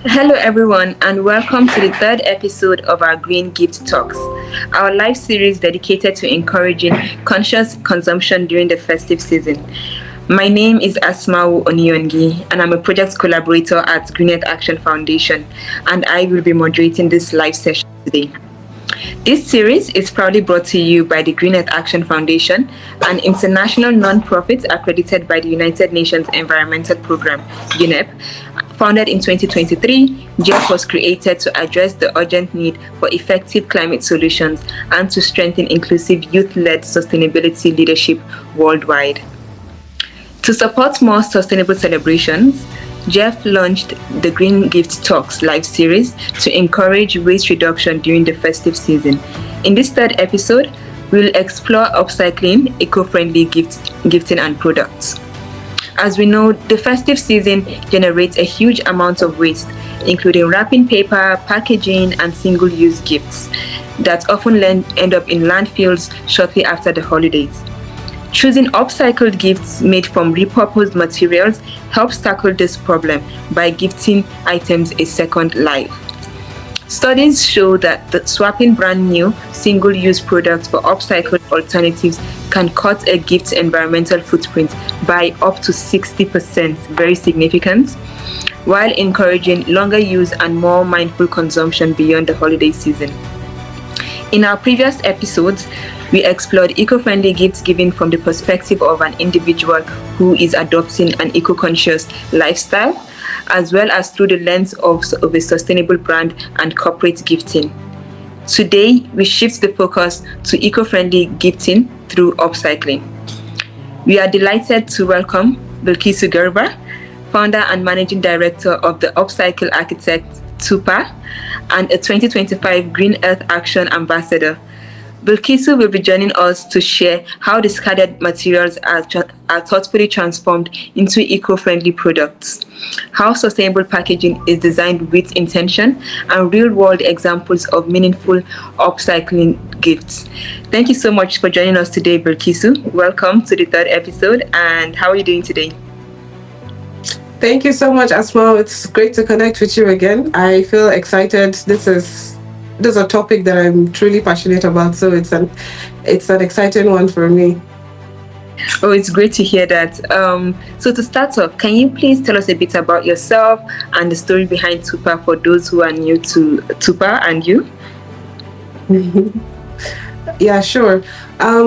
Hello, everyone, and welcome to the third episode of our Green Gift Talks, our live series dedicated to encouraging conscious consumption during the festive season. My name is Asmau Oniongi, and I'm a project collaborator at Green Earth Action Foundation, and I will be moderating this live session today. This series is proudly brought to you by the Green Earth Action Foundation, an international non-profit accredited by the United Nations Environmental Programme, UNEP. Founded in 2023, GEF was created to address the urgent need for effective climate solutions and to strengthen inclusive youth-led sustainability leadership worldwide. To support more sustainable celebrations, Jeff launched the Green Gift Talks live series to encourage waste reduction during the festive season. In this third episode, we'll explore upcycling, eco-friendly gifting and products. As we know, the festive season generates a huge amount of waste, including wrapping paper, packaging, and single-use gifts that often end up in landfills shortly after the holidays. Choosing upcycled gifts made from repurposed materials helps tackle this problem by gifting items a second life. Studies show that swapping brand new, single-use products for upcycled alternatives can cut a gift's environmental footprint by up to 60%, very significant, while encouraging longer use and more mindful consumption beyond the holiday season. In our previous episodes, we explored eco-friendly gifts given from the perspective of an individual who is adopting an eco-conscious lifestyle, as well as through the lens of a sustainable brand and corporate gifting. Today, we shift the focus to eco-friendly gifting through upcycling. We are delighted to welcome Bilkisu Garba, founder and managing director of the Upcycle Architect TUPA, and a 2025 Green Earth Action Ambassador. Bilkisu will be joining us to share how discarded materials are thoughtfully transformed into eco-friendly products, how sustainable packaging is designed with intention, and real-world examples of meaningful upcycling gifts. Thank you so much for joining us today, Bilkisu. Welcome to the third episode, and how are you doing today? Thank you so much, Asma. It's great to connect with you again. I feel excited. This is a topic that I'm truly passionate about, so it's an exciting one for me. Oh, it's great to hear that. So to start off, can you please tell us a bit about yourself and the story behind TUPA for those who are new to TUPA and you? Yeah, sure.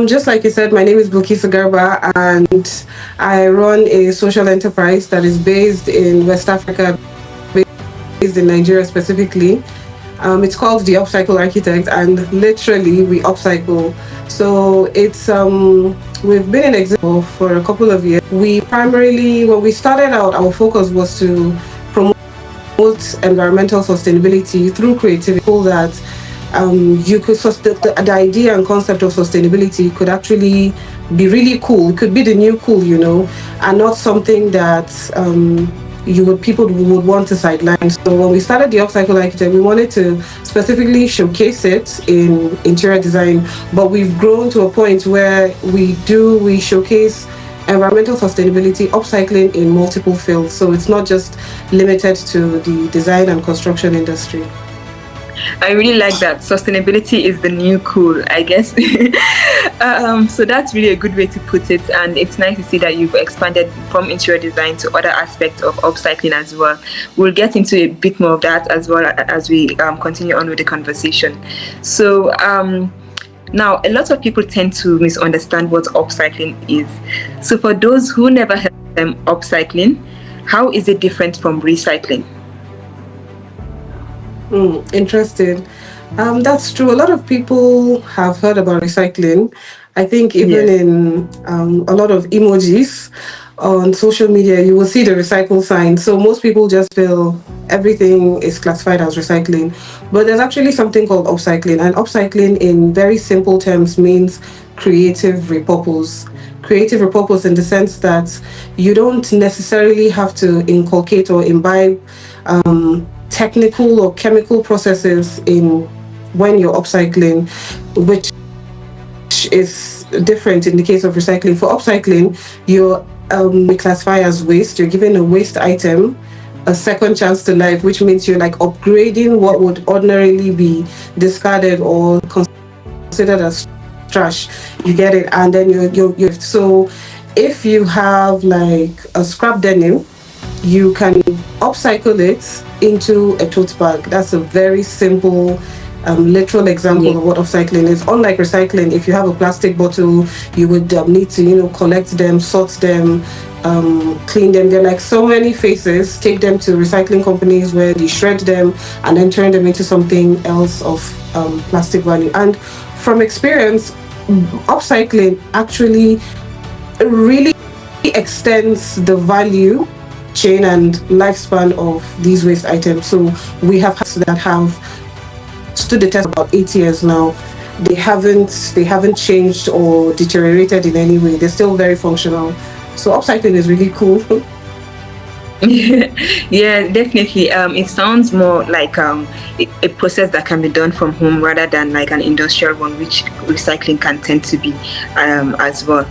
Just like you said, my name is Bilkisu Garba, and I run a social enterprise that is based in West Africa, based in Nigeria specifically. It's called the Upcycle Architect, and literally we upcycle. So it's we've been in existence for a couple of years. We primarily, when we started out, our focus was to promote environmental sustainability through creativity. That you could the idea and concept of sustainability could actually be really cool. It could be the new cool, and not something that people would want to sideline. So when we started the Upcycle Architect, we wanted to specifically showcase it in interior design, but we've grown to a point where we showcase environmental sustainability, upcycling in multiple fields. So it's not just limited to the design and construction industry. I really like that. Sustainability is the new cool, I guess. So that's really a good way to put it. And it's nice to see that you've expanded from interior design to other aspects of upcycling as well. We'll get into a bit more of that as well as we continue on with the conversation. So now, a lot of people tend to misunderstand what upcycling is. So for those who never heard of upcycling, how is it different from recycling? Interesting. That's true. A lot of people have heard about recycling. I think even in a lot of emojis on social media, you will see the recycle sign. So most people just feel everything is classified as recycling. But there's actually something called upcycling. And upcycling, in very simple terms, means creative repurpose. Creative repurpose in the sense that you don't necessarily have to inculcate or imbibe technical or chemical processes in when you're upcycling, which is different in the case of recycling. For upcycling, we classify as waste. You're given a waste item, a second chance to life, which means you're like upgrading what would ordinarily be discarded or considered as trash. You get it, and then you so if you have like a scrap denim, you can upcycle it into a tote bag. That's a very simple literal example of what upcycling is. Unlike recycling, if you have a plastic bottle, you would need to collect them, sort them, clean them. There are like so many phases. Take them to recycling companies where they shred them and then turn them into something else of plastic value. And from experience, upcycling actually really extends the value chain and lifespan of these waste items. So we have that have stood the test about 8 years now. They haven't changed or deteriorated in any way. They're still very functional. So upcycling is really cool. Yeah, definitely. It sounds more like a process that can be done from home rather than like an industrial one, which recycling can tend to be as well.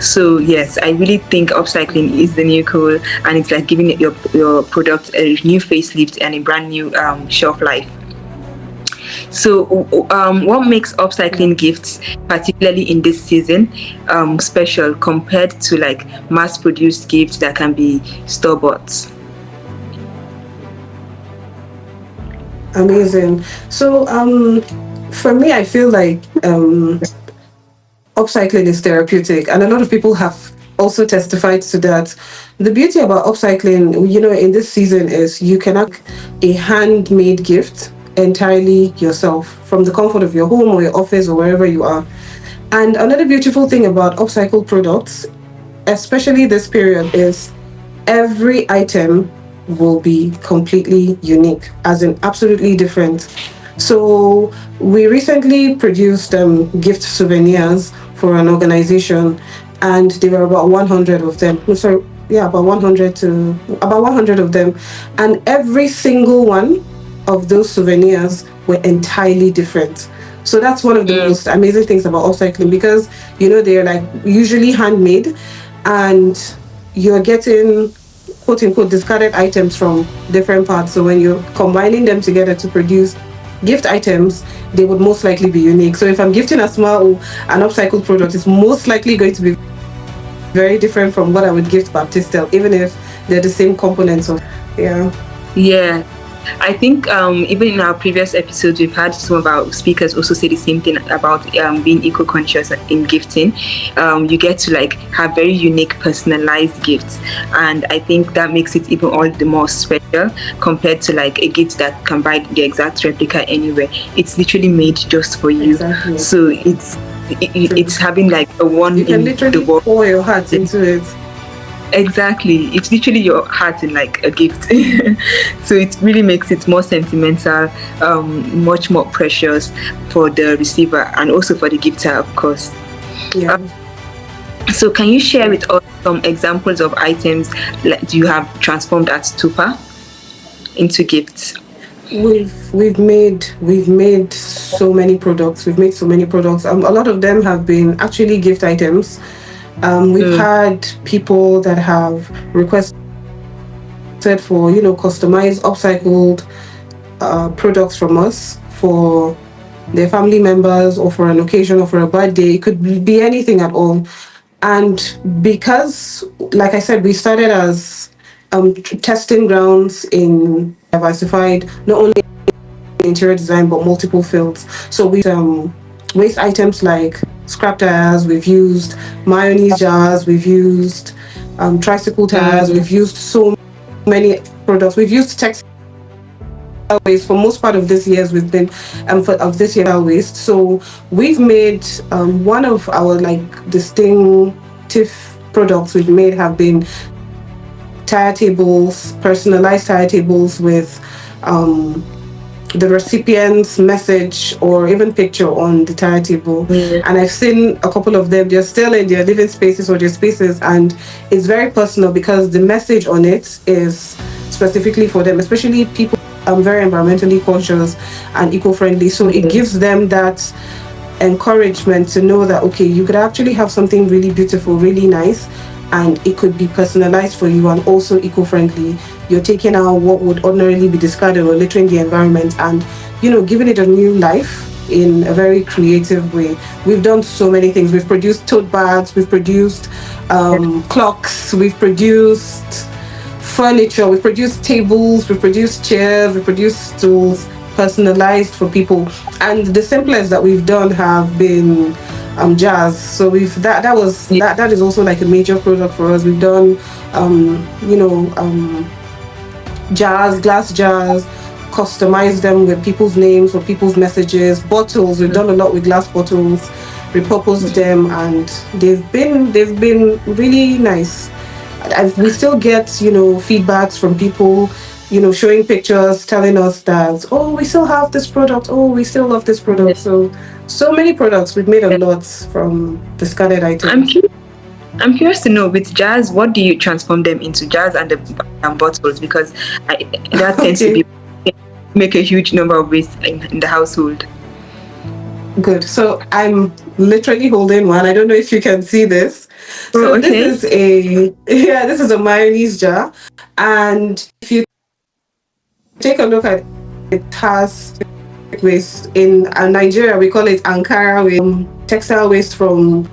So yes, I really think upcycling is the new cool, and it's like giving your product a new facelift and a brand new shelf life. So, what makes upcycling gifts, particularly in this season, special compared to like mass-produced gifts that can be store-bought? Amazing. So, for me, I feel like upcycling is therapeutic, and a lot of people have also testified to that. The beauty about upcycling, in this season is you can have a handmade gift entirely yourself from the comfort of your home or your office or wherever you are. And another beautiful thing about upcycled products, especially this period, is every item will be completely unique, as in absolutely different. So we recently produced gift souvenirs for an organization, and there were about 100 of them. Sorry, yeah, about 100 of them, and every single one of those souvenirs were entirely different. So that's one of the most amazing things about upcycling, because they're like usually handmade, and you're getting quote unquote discarded items from different parts. So when you're combining them together to produce gift items, they would most likely be unique. So if I'm gifting Asma an upcycled product, it's most likely going to be very different from what I would gift Baptistel, even if they're the same components of Yeah. I think even in our previous episodes, we've had some of our speakers also say the same thing about being eco-conscious in gifting. You get to like have very unique, personalized gifts, and I think that makes it even all the more special compared to like a gift that can buy the exact replica anywhere. It's literally made just for you. Exactly. So it's having like a one. You can literally pour your heart into it. Exactly, it's literally your heart in like a gift. So it really makes it more sentimental, much more precious for the receiver and also for the gifter, of course. Yeah. So can you share with us some examples of items that you have transformed at Tupa into gifts? We've made so many products. A lot of them have been actually gift items. We've had people that have requested for customized upcycled products from us for their family members or for an occasion or for a birthday. It could be anything at all. And because, like I said, we started as testing grounds in diversified, not only interior design but multiple fields. So we waste items like scrap tires, we've used mayonnaise jars, we've used tricycle tires, we've used so many products. We've used textile waste for most part of this year's we've been of this year waste. So we've made one of our like distinctive products we've made have been tire tables, personalized tire tables with the recipient's message or even picture on the tire table. And I've seen a couple of them. They're still in their living spaces or their spaces, and it's very personal because the message on it is specifically for them, especially people very environmentally conscious and eco-friendly. So it gives them that encouragement to know that okay, you could actually have something really beautiful, really nice, and it could be personalized for you and also eco-friendly. You're taking out what would ordinarily be discarded or littering the environment and, giving it a new life in a very creative way. We've done so many things. We've produced tote bags, we've produced clocks, we've produced furniture, we've produced tables, we've produced chairs, we've produced stools personalized for people. And the simplest that we've done have been jars. So that is also like a major product for us. We've done jars, glass jars, customize them with people's names or people's messages. Bottles, we've done a lot with glass bottles, repurposed them, and they've been really nice. We still get feedbacks from people, showing pictures, telling us that, oh, we still have this product, oh, we still love this product. So many products. We've made a lot from discarded items. I'm curious to know, with jars, what do you transform them into, jars and the bottles? Because that tends to be make a huge number of waste in the household. Good. So I'm literally holding one. I don't know if you can see this. So this is a mayonnaise jar, and if you take a look at it, it has waste. In Nigeria, we call it Ankara waste, textile waste from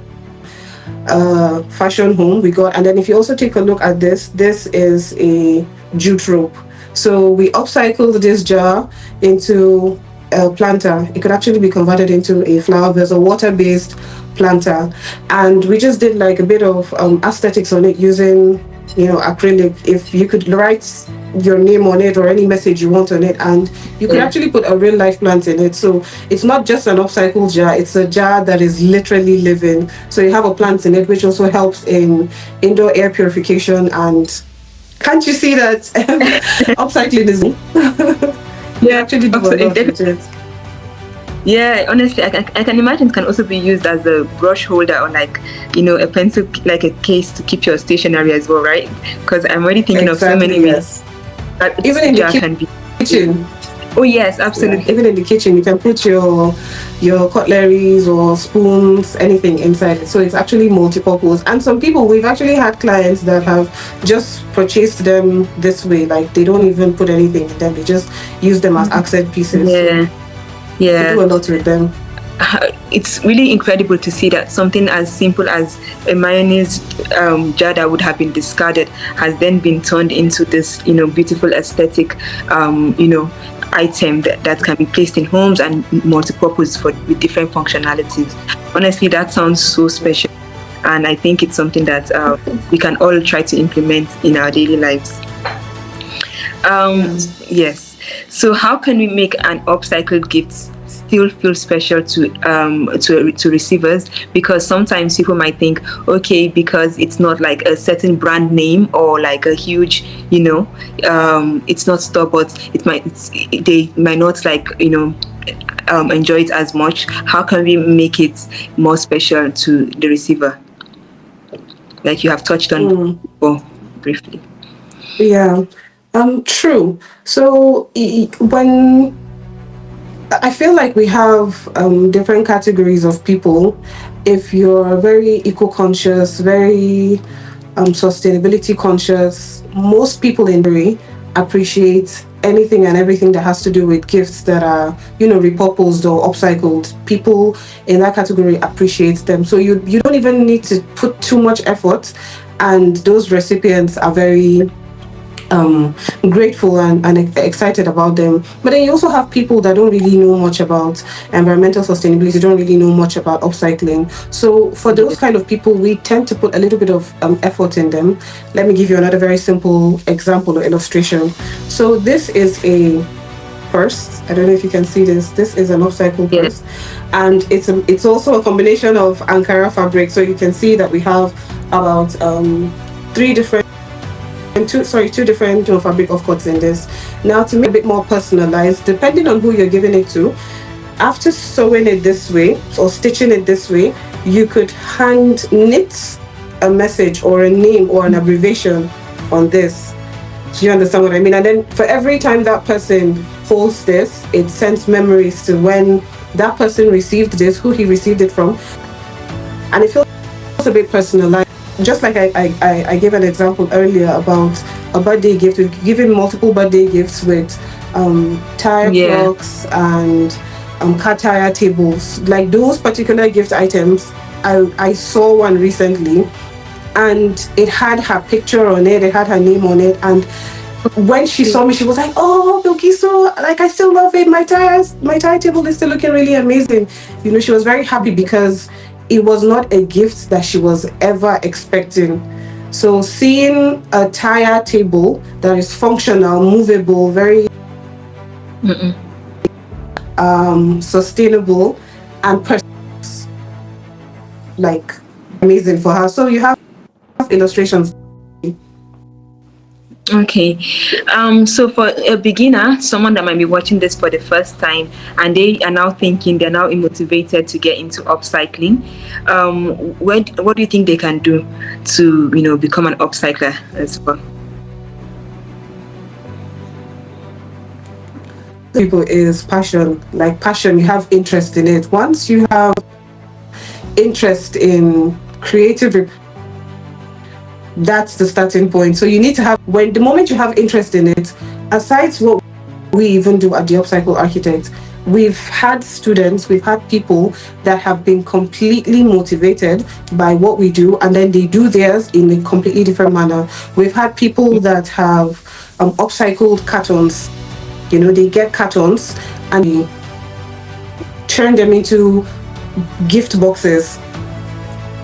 fashion home we got. And then if you also take a look at this is a jute rope. So we upcycled this jar into a planter. It could actually be converted into a flower vase, a water-based planter. And we just did like a bit of aesthetics on it using, acrylic. If you could write your name on it or any message you want on it, and you could actually put a real life plant in it. So it's not just an upcycled jar, it's a jar that is literally living. So you have a plant in it, which also helps in indoor air purification. And can't you see that upcycling is actually do a lot with it. Yeah, honestly, I can imagine it can also be used as a brush holder or like, a pencil, like a case to keep your stationery as well, right? Because I'm already thinking of so many ways. Even in the kitchen. Oh yes, absolutely. Yeah, even in the kitchen, you can put your cutleries or spoons, anything inside it. So it's actually multi-purpose. And some people, we've actually had clients that have just purchased them this way. Like they don't even put anything in them. They just use them as accent pieces. Yeah. So we do a lot with them. It's really incredible to see that something as simple as a mayonnaise jar that would have been discarded has then been turned into this, beautiful aesthetic, item that can be placed in homes and multi-purpose with different functionalities. Honestly, that sounds so special, and I think it's something that we can all try to implement in our daily lives. Yes. So how can we make an upcycled gift still feel special to receivers? Because sometimes people might think, okay, because it's not like a certain brand name or like a huge, it's not store-bought, they might not like, enjoy it as much. How can we make it more special to the receiver? Like you have touched on before, briefly. Yeah. True. So when I feel like we have different categories of people. If you're very eco-conscious, very sustainability conscious, most people in Buri appreciate anything and everything that has to do with gifts that are, repurposed or upcycled. People in that category appreciate them. So you don't even need to put too much effort, and those recipients are very grateful and excited about them. But then you also have people that don't really know much about environmental sustainability, don't really know much about upcycling. So for those kind of people, we tend to put a little bit of effort in them. Let me give you another very simple example or illustration. So this is a purse. I don't know if you can see this. This is an upcycled purse, and it's also a combination of Ankara fabric. So you can see that we have about two different fabric offcuts in this. Now, to make it a bit more personalized, depending on who you're giving it to, after sewing it this way or stitching it this way, you could hand knit a message or a name or an abbreviation on this. Do you understand what I mean? And then for every time that person holds this, it sends memories to when that person received this, who he received it from, and it feels a bit personalized. just like I gave an example earlier about a birthday gift, we've given multiple birthday gifts with tire clocks and car tire tables. Like those particular gift items, I saw one recently, and it had her picture on it, it had her name on it, and when she saw me, she was like, "Oh, Bilky, so like I still love it. My tire table is still looking really amazing." You know, she was very happy because it was not a gift that she was ever expecting. So seeing a tire table that is functional, movable, very sustainable, and like amazing for her. So you have illustrations. Okay, so for a beginner, someone that might be watching this for the first time, and they are now thinking, they're now motivated to get into upcycling, what do you think they can do to, you know, become an upcycler as well? People is passion. Like passion, you have interest in it. Once you have interest in creative, that's the starting point. So you need to have, when the moment you have interest in it, aside what we even do at the Upcycle Architect, we've had students, we've had people that have been completely motivated by what we do, and then they do theirs in a completely different manner. We've had people that have upcycled cartons. You know, they get cartons and they turn them into gift boxes.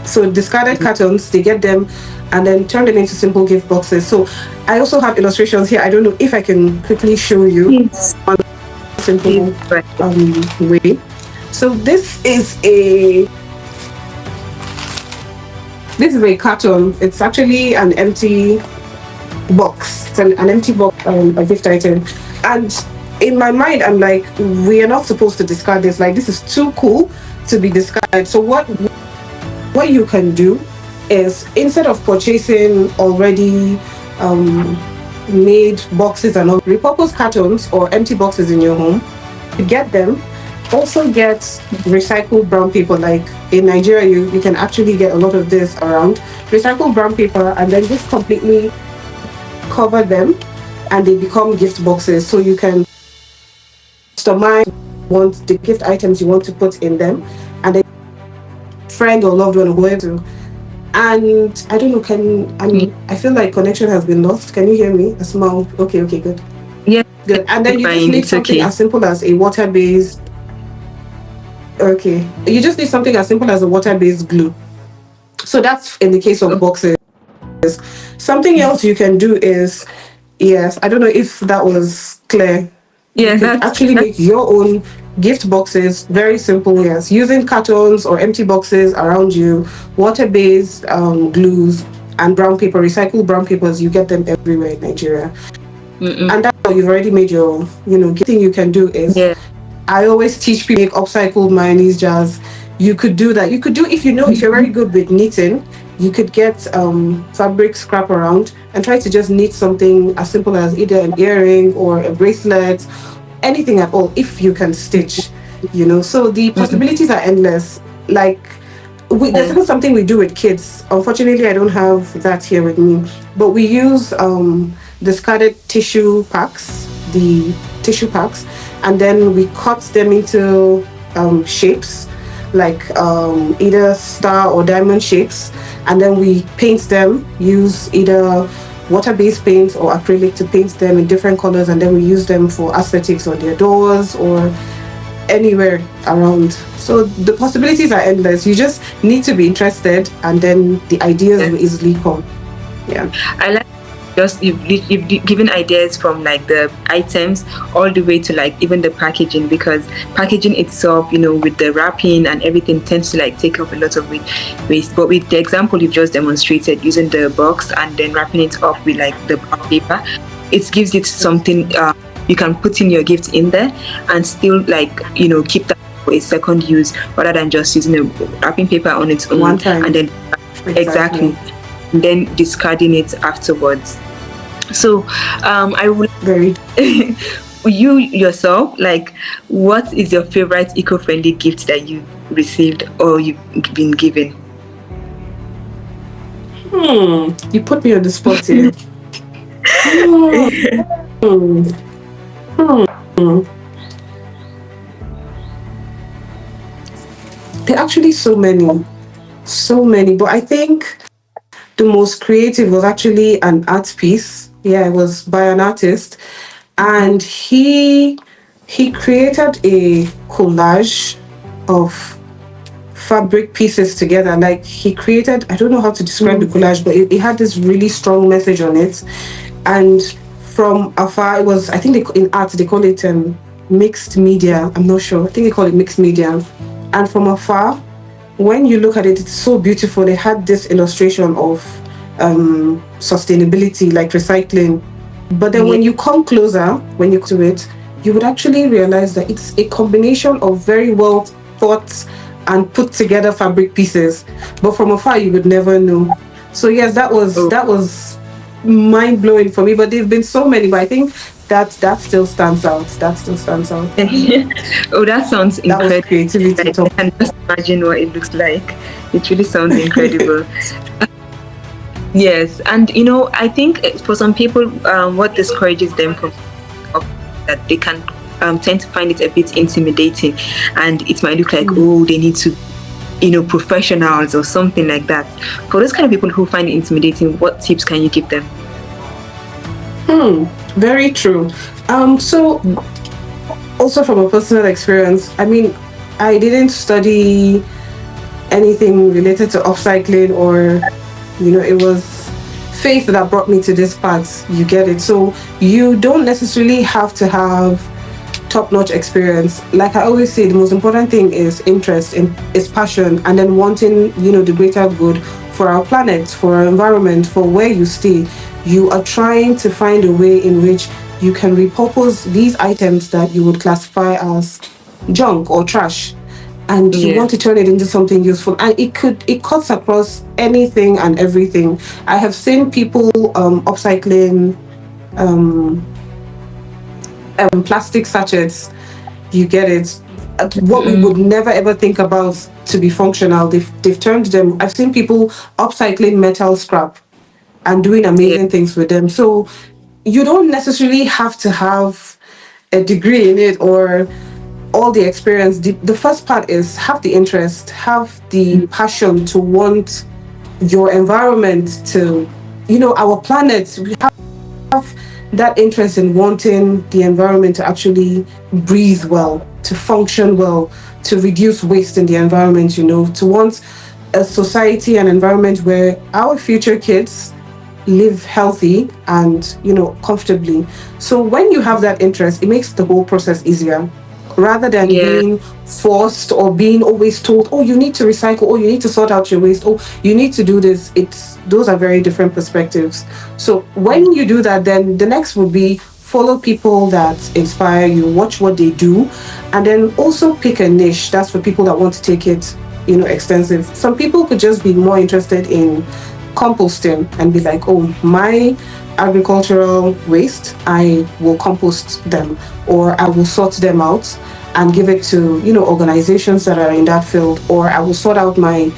So discarded cartons, they get them and then turn them into simple gift boxes. So I also have illustrations here. I don't know if I can quickly show you one simple way. So this is a carton. It's actually an empty box. It's an empty box, a gift item. And in my mind, I'm like, we are not supposed to discard this. Like, this is too cool to be discarded. So what you can do is, instead of purchasing already made boxes and all, repurpose cartons or empty boxes in your home, get them. Also get recycled brown paper. Like in Nigeria, you can actually get a lot of this around. Recycled brown paper, and then just completely cover them and they become gift boxes. So you can customize the gift items you want to put in them, and then friend or loved one or whoever. And I don't know, I feel like connection has been lost. Can you hear me? A small. Okay, good. Yeah. Good. And then you just need something as simple as a water-based. Okay. You just need something as simple as a water-based glue. So that's in the case of boxes. Something else you can do is, yes, I don't know if that was clear. Yeah, you can actually make your own gift boxes. Very simple, yes. Using cartons or empty boxes around you, water-based glues, and brown paper, recycled brown papers. You get them everywhere in Nigeria. And that's how you've already made your, thing you can do is, I always teach people make upcycled mayonnaise jars. You could do that. You could do, if you're very good with knitting, you could get fabric scrap around and try to just knit something as simple as either an earring or a bracelet, anything at all, if you can stitch, So the possibilities are endless. Like, there's even something we do with kids. Unfortunately, I don't have that here with me, but we use discarded tissue packs, and then we cut them into shapes, like either star or diamond shapes, and then we paint them, use either water-based paint or acrylic to paint them in different colors, and then we use them for aesthetics on their doors or anywhere around. So the possibilities are endless. You just need to be interested, and then the ideas will easily come. Yeah, I like you've given ideas from like the items all the way to like even the packaging, because packaging itself, with the wrapping and everything, tends to like take up a lot of waste. But with the example you've just demonstrated, using the box and then wrapping it up with like the brown paper, it gives it something you can put in your gift in there and still like keep that for a second use, rather than just using a wrapping paper on its own one time. And then exactly. And then discarding it afterwards. So I would you yourself, like, what is your favorite eco-friendly gift that you received or you've been given? You put me on the spot here. Hmm. Hmm. There are actually so many. But I think the most creative was actually an art piece. Yeah, it was by an artist, and he created a collage of fabric pieces together. Like he created, I don't know how to describe the collage, but it had this really strong message on it. And from afar, it was, I think in art they call it mixed media. I'm not sure. I think they call it mixed media. And from afar, when you look at it, it's so beautiful. They had this illustration of sustainability, like recycling. But then when you come closer, when you to it, you would actually realize that it's a combination of very well thought and put together fabric pieces. But from afar, you would never know. So yes, that was mind blowing for me. But there've been so many. But I think that still stands out. That still stands out. Oh, that sounds That was incredible. creativity. I can just imagine what it looks like. It really sounds incredible. Yes, and I think for some people, what discourages them from that they can tend to find it a bit intimidating, and it might look like, oh, they need to, professionals or something like that. For those kind of people who find it intimidating, what tips can you give them? Very true. So also from a personal experience, I mean, I didn't study anything related to upcycling, or it was faith that brought me to this path. You get it? So you don't necessarily have to have top-notch experience. Like I always say, the most important thing is interest, is passion, and then wanting the greater good for our planet, for our environment, for where you stay. You are trying to find a way in which you can repurpose these items that you would classify as junk or trash, and you want to turn it into something useful. And it cuts across anything and everything. I have seen people upcycling plastic sachets. You get it? What we would never ever think about to be functional, they've turned them. I've seen people upcycling metal scrap and doing amazing things with them. So you don't necessarily have to have a degree in it or all the experience. The first part is have the interest, have the passion to want your environment to, our planet. We have that interest in wanting the environment to actually breathe well, to function well, to reduce waste in the environment, to want a society and environment where our future kids live healthy and comfortably. So when you have that interest, it makes the whole process easier, rather than being forced or being always told, oh, you need to recycle, oh, you need to sort out your waste, oh, you need to do this. Those are very different perspectives. So when you do that, then the next would be follow people that inspire you, watch what they do, and then also pick a niche. That's for people that want to take it extensive. Some people could just be more interested in composting and be like, oh, my agricultural waste, I will compost them, or I will sort them out and give it to organizations that are in that field, or I will sort out my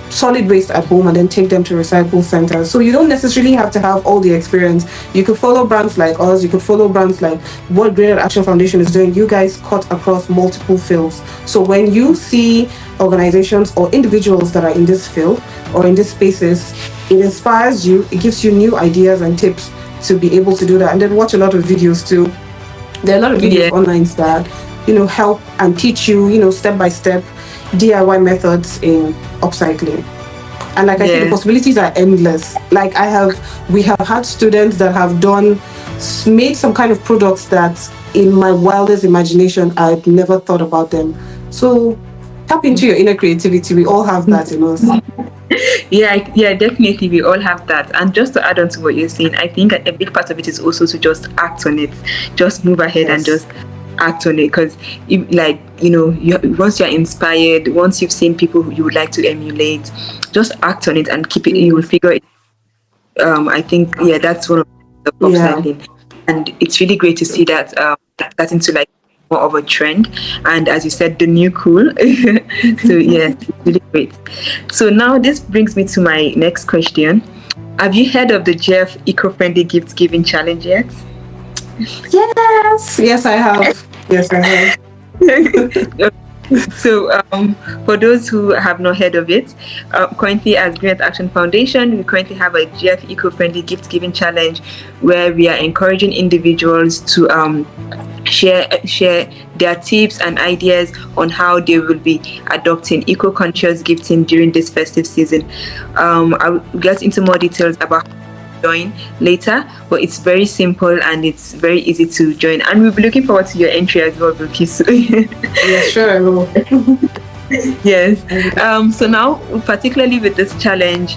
solid waste at home and then take them to recycle centers. So you don't necessarily have to have all the experience. You could follow brands like us, you could follow brands like what Greener Action Foundation is doing. You guys cut across multiple fields. So when you see organizations or individuals that are in this field or in these spaces, it inspires you, it gives you new ideas and tips to be able to do that. And then watch a lot of videos too. There are a lot of videos online that help and teach you step by step DIY methods in upcycling. And like I said, the possibilities are endless. Like we have had students that have made some kind of products that in my wildest imagination I'd never thought about them. So tap into your inner creativity. We all have that in us. Yeah, definitely. We all have that. And just to add on to what you're saying, I think a big part of it is also to just act on it. Just move ahead and just act on it. Because, once you're inspired, once you've seen people who you would like to emulate, just act on it and keep it. You will figure it. I think, that's one of the upcycling. And it's really great to see that that's into like more of a trend, and as you said, the new cool. So yes, it's really great. So now this brings me to my next question. Have you heard of the Jeff Eco-Friendly Gift Giving Challenge yet? Yes, I have. Yes, I have. So, for those who have not heard of it, currently as Green Earth Action Foundation, we currently have a GF Eco-Friendly Gift Giving Challenge where we are encouraging individuals to share their tips and ideas on how they will be adopting eco-conscious gifting during this festive season. I'll get into more details about join later, but it's very simple and it's very easy to join, and we'll be looking forward to your entry as well, Bilkisu. Yeah, sure, I will. Yes. So now, particularly with this challenge,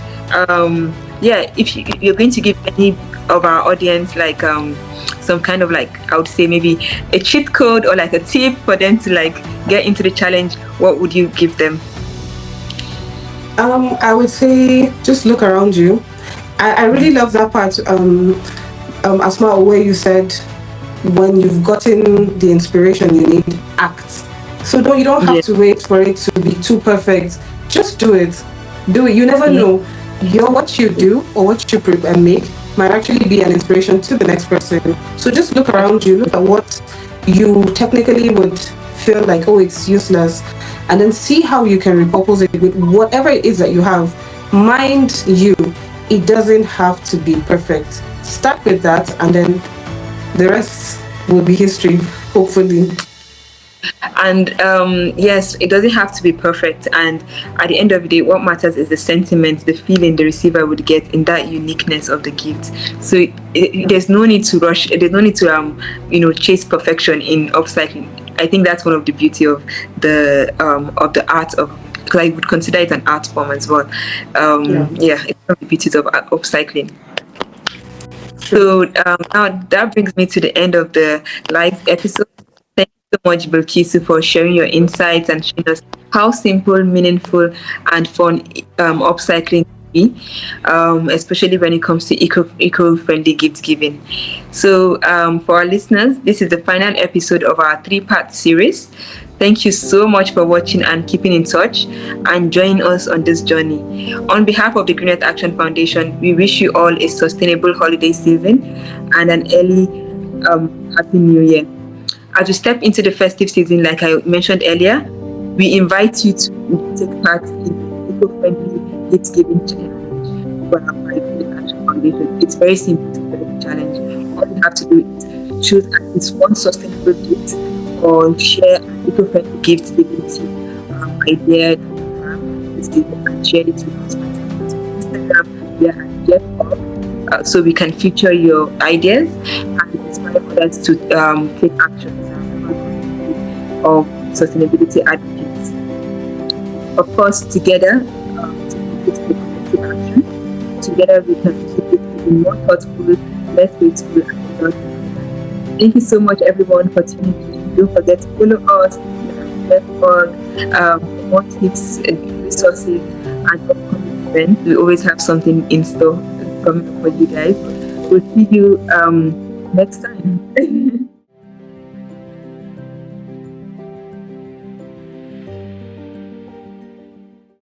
if you're going to give any of our audience like some kind of, like, I would say maybe a cheat code or like a tip for them to like get into the challenge, what would you give them? I would say just look around you. I really love that part, Asma, where you said when you've gotten the inspiration you need, act. So you don't have to wait for it to be too perfect. Just do it. Do it. You never know. What you do or what you make might actually be an inspiration to the next person. So just look around you, look at what you technically would feel like, oh, it's useless, and then see how you can repurpose it with whatever it is that you have. Mind you, it doesn't have to be perfect. Start with that, and then the rest will be history, hopefully. And yes, it doesn't have to be perfect. And at the end of the day, what matters is the sentiment, the feeling the receiver would get in that uniqueness of the gift. So there's no need to rush. There's no need to chase perfection in upcycling. I think that's one of the beauty of the art of. Because I would consider it an art form as well. It's one of the beauties of upcycling. So now that brings me to the end of the live episode. Thank you so much, Bilkisu, for sharing your insights and showing us how simple, meaningful, and fun upcycling can be, especially when it comes to eco-friendly gift giving. So for our listeners, this is the final episode of our 3-part series. Thank you so much for watching and keeping in touch and joining us on this journey. On behalf of the Green Earth Action Foundation, we wish you all a sustainable holiday season and an early Happy New Year. As we step into the festive season, like I mentioned earlier, we invite you to take part in the eco-friendly gift giving challenge for our Green Earth Action Foundation. It's very simple to do the challenge. All you have to do is choose at least one sustainable gift or share an eco-friendly gift giving idea and share it with us on Instagram. We are at Jeff, so we can feature your ideas and inspire others to take action of sustainability advocates. Of course, together, together we can keep it more thoughtful, less wasteful, and more. Thank you so much, everyone, for tuning in. Don't forget to follow us for more tips and resources and upcoming events. We always have something in store coming for you guys. We'll see you next time.